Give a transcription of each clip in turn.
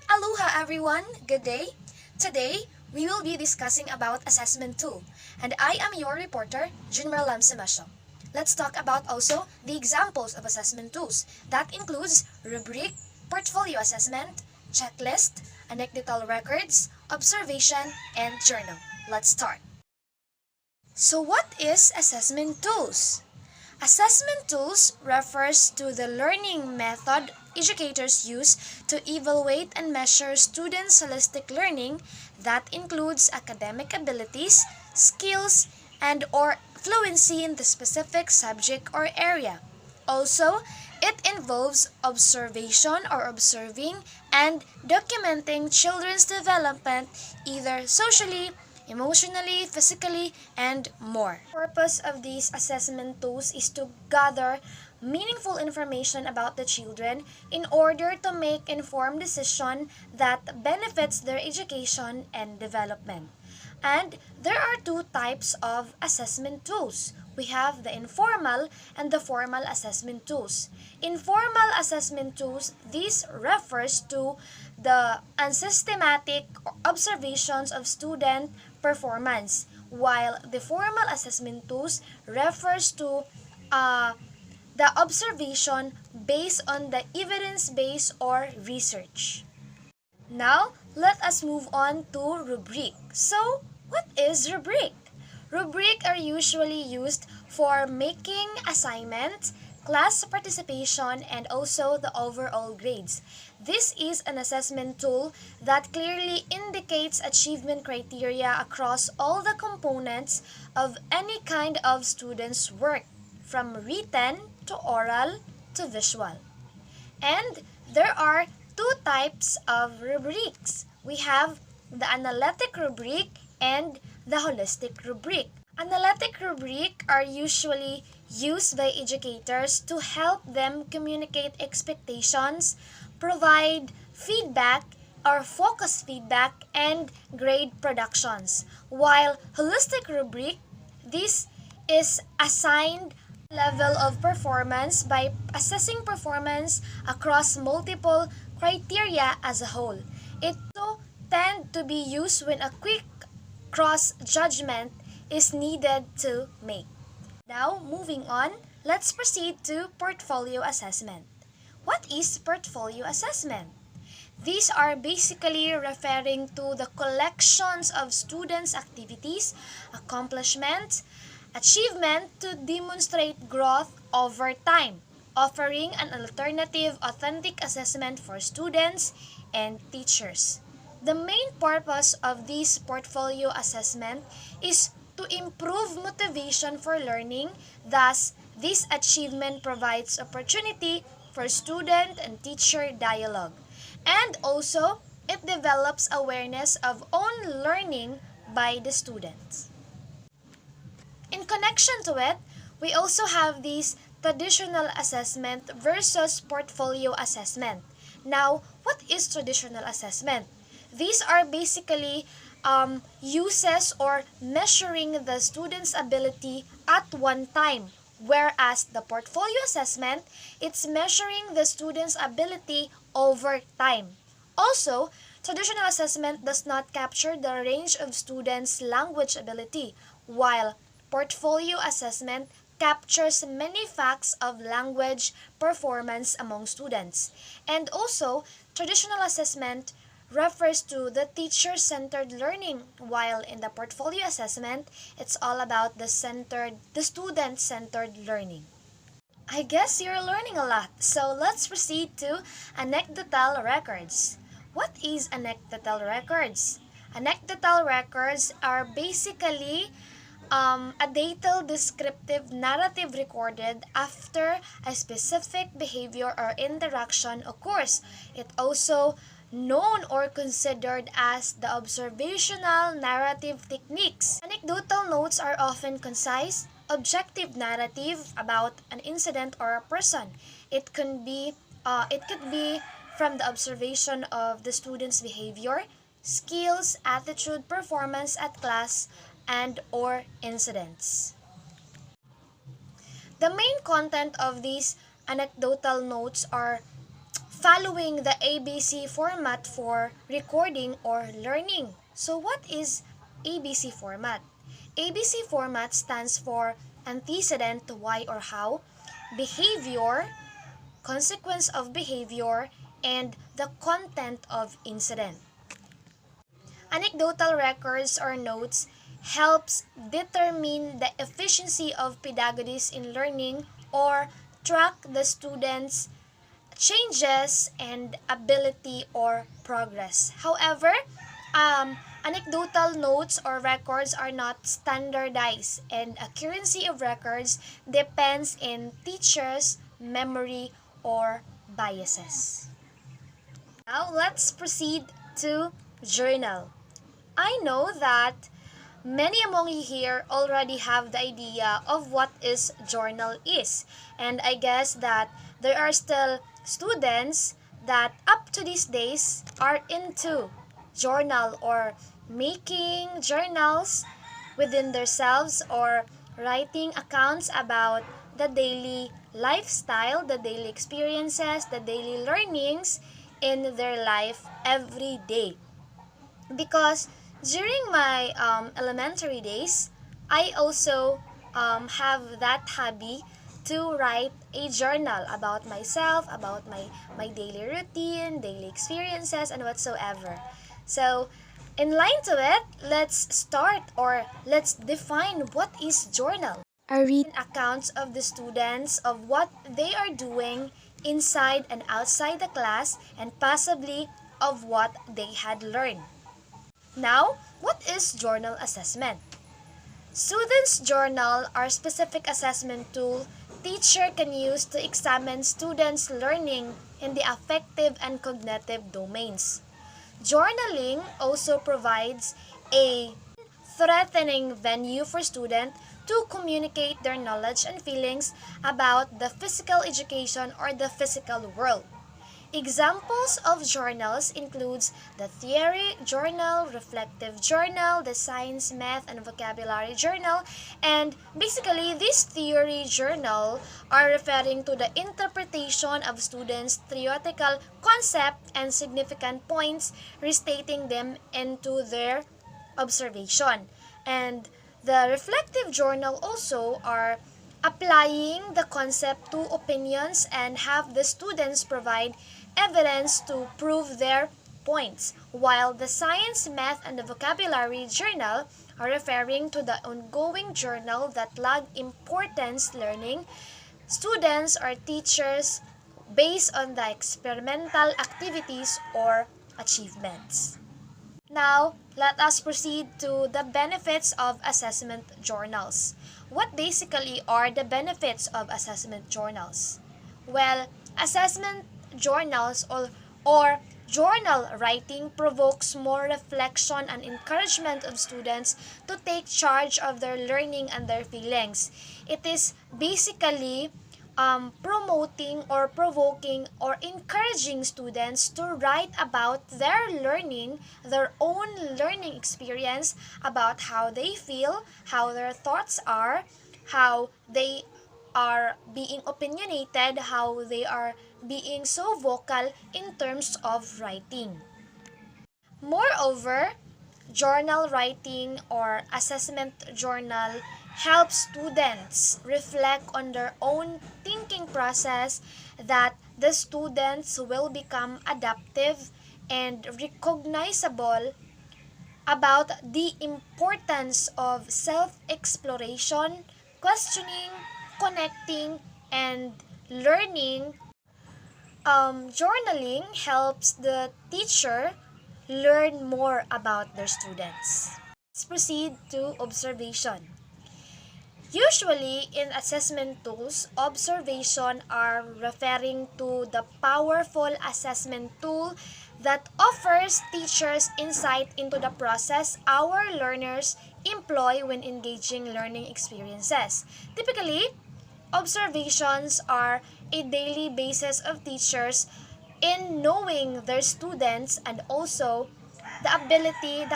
Aloha everyone, good day. Today, we will be discussing about assessment tool, and I am your reporter, Junmer Lamsemasho. Let's talk about also the examples of assessment tools. That includes rubric, portfolio assessment, checklist, anecdotal records, observation, and journal. Let's start. So what is assessment tools? Assessment tools refers to the learning method educators use to evaluate and measure students' holistic learning that includes academic abilities, skills, and or fluency in the specific subject or area. Also, it involves observation or observing and documenting children's development either socially, emotionally, physically, and more. The purpose of these assessment tools is to gather meaningful information about the children in order to make informed decision that benefits their education and development. And there are two types of assessment tools. We have the informal and the formal assessment tools. Informal assessment tools, this refers to the unsystematic observations of student performance, while the formal assessment tools refers to the observation based on the evidence-based or research. Now, let us move on to rubric. So, what is rubric? Rubric are usually used for making assignments, class participation, and also the overall grades. This is an assessment tool that clearly indicates achievement criteria across all the components of any kind of student's work, from written to oral to visual. And there are two types of rubrics. We have the analytic rubric and the holistic rubric. Analytic rubric are usually used by educators to help them communicate expectations, provide feedback or focus feedback, and grade productions. While holistic rubric, this is assigned level of performance by assessing performance across multiple criteria as a whole. It also tend to be used when a quick cross judgment is needed to make. Now, moving on, let's proceed to portfolio assessment. What is portfolio assessment? These are basically referring to the collections of students' activities, accomplishments, achievement to demonstrate growth over time, offering an alternative authentic assessment for students and teachers. The main purpose of this portfolio assessment is to improve motivation for learning. Thus, this achievement provides opportunity for student and teacher dialogue. And also, it develops awareness of own learning by the students. In connection to it, we also have this traditional assessment versus portfolio assessment. Now, what is traditional assessment? These are basically uses or measuring the student's ability at one time, whereas the portfolio assessment, it's measuring the student's ability over time. Also, traditional assessment does not capture the range of students' language ability, while portfolio assessment captures many facts of language performance among students. And also, traditional assessment refers to the teacher-centered learning, while in the portfolio assessment, it's all about the student-centered learning. I guess you're learning a lot, so let's proceed to anecdotal records. What is anecdotal records? Anecdotal records are basically a detailed descriptive narrative recorded after a specific behavior or interaction occurs. It also known or considered as the observational narrative techniques. Anecdotal notes are often concise, objective narrative about an incident or a person. It could be from the observation of the student's behavior, skills, attitude, performance at class, and or incidents. The main content of these anecdotal notes are following the ABC format for recording or learning. So what is ABC format? ABC format stands for antecedent, why or how, behavior, consequence of behavior, and the content of incident. Anecdotal records or notes helps determine the efficiency of pedagogies in learning or track the students' changes and ability or progress. However, anecdotal notes or records are not standardized, and accuracy of records depends in teachers' memory or biases. Now let's proceed to journal. I know that many among you here already have the idea of what is journal is, and I guess that there are still students that up to these days are into journal or making journals within themselves or writing accounts about the daily lifestyle, the daily experiences, the daily learnings in their life every day. Because during my elementary days, I also have that hobby to write a journal about myself, about my daily routine, daily experiences, and whatsoever. So, in line to it, let's start or let's define what is journal. A written accounts of the students of what they are doing inside and outside the class and possibly of what they had learned. Now, what is journal assessment? Students' journal are specific assessment tool teacher can use to examine students' learning in the affective and cognitive domains. Journaling also provides a threatening venue for students to communicate their knowledge and feelings about the physical education or the physical world. Examples of journals includes the theory journal, reflective journal, the science, math, and vocabulary journal, and basically this theory journal are referring to the interpretation of students' theoretical concept and significant points, restating them into their observation. And the reflective journal also are applying the concept to opinions and have the students provide evidence to prove their points, while the science, math, and the vocabulary journal are referring to the ongoing journal that log importance learning students or teachers based on the experimental activities or achievements. Now, let us proceed to the benefits of assessment journals. What basically are the benefits of assessment journals? Well, assessment journals or journal writing provokes more reflection and encouragement of students to take charge of their learning and their feelings. It is basically promoting or provoking or encouraging students to write about their learning, their own learning experience, about how they feel, how their thoughts are, how they are being opinionated, how they are being so vocal in terms of writing. Moreover, journal writing or assessment journal helps students reflect on their own thinking process that the students will become adaptive and recognizable about the importance of self-exploration, questioning, connecting, and learning. Journaling helps the teacher learn more about their students. Let's proceed to observation. Usually, in assessment tools, observation are referring to the powerful assessment tool that offers teachers insight into the process our learners employ when engaging learning experiences. Typically, observations are a daily basis of teachers in knowing their students and also the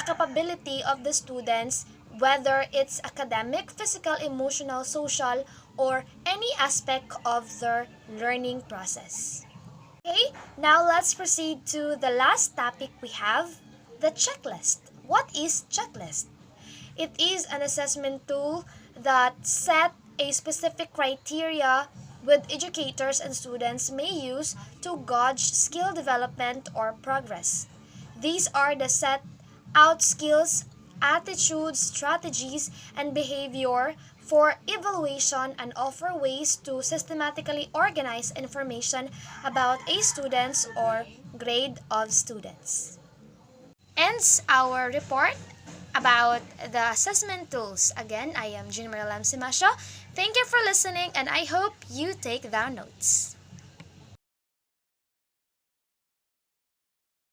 capability of the students, whether it's academic, physical, emotional, social, or any aspect of their learning process. Okay, now let's proceed to the last topic we have, the checklist. What is checklist? It is an assessment tool that set a specific criteria with educators and students may use to gauge skill development or progress. These are the set out skills, attitudes, strategies, and behavior for evaluation and offer ways to systematically organize information about a student's or grade of students. Ends our report about the assessment tools. Again, I am Jean Marilam Simasho. Thank you for listening and I hope you take down notes.